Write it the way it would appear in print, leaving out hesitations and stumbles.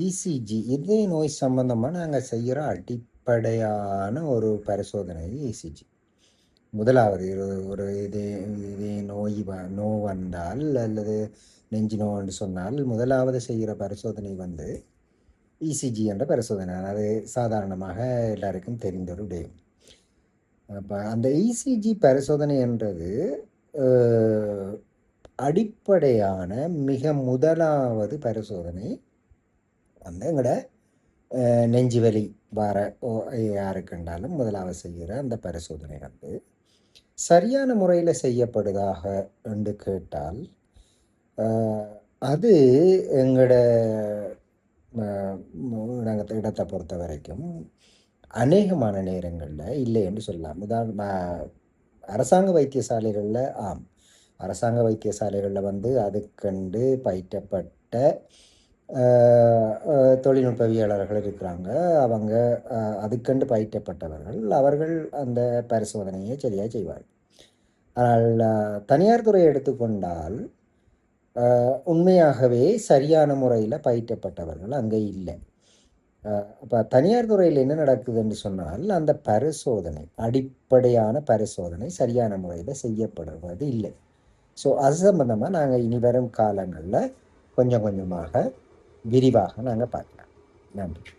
ECG இதய நோய் சம்பந்தமாக நாங்கள் செய்கிற அடிப்படையான ஒரு பரிசோதனை இசிஜி. முதலாவது ஒரு இதய நோ வந்தால் அல்லது நெஞ்சு நோன்னு சொன்னால் முதலாவது செய்கிற பரிசோதனை வந்து இசிஜி என்ற பரிசோதனை. அது சாதாரணமாக எல்லாருக்கும் தெரிந்த ஒரு விடயம். அப்போ அந்த இசிஜி பரிசோதனை என்றது அடிப்படையான மிக முதலாவது பரிசோதனை வந்து எங்களோட நெஞ்சு வலி வர யாருக்குண்டாலும் முதலாவது செய்கிற அந்த பரிசோதனை வந்து சரியான முறையில் செய்யப்படுதாக என்று கேட்டால் அது எங்களோட நாங்கள் இடத்தை பொறுத்த வரைக்கும் அநேகமான நேரங்களில் இல்லை என்று சொல்லலாம். அரசாங்க வைத்தியசாலைகளில் அரசாங்க வைத்தியசாலைகளில் வந்து அதுக்கண்டு பயிற்றப்பட்ட தொழில்நுட்பவியலாளர்கள் இருக்கிறாங்க. அவங்க அதுக்கண்டு பயிற்றப்பட்டவர்கள். அவர்கள் அந்த பரிசோதனையை சரியாக செய்வார்கள். ஆனால் தனியார் துறையை எடுத்துக்கொண்டால் உண்மையாகவே சரியான முறையில் பயிற்றப்பட்டவர்கள் அங்கே இல்லை. அப்போ தனியார் துறையில் என்ன நடக்குதுன்னு சொன்னால் அந்த பரிசோதனை அடிப்படையான பரிசோதனை சரியான முறையில் செய்யப்படுவது இல்லை. ஸோ அது சம்பந்தமாக நாங்கள் இனி வரும் காலங்களில் கொஞ்சம் கொஞ்சமாக விரிவாக நாங்கள் பார்க்கலாம். நன்றி.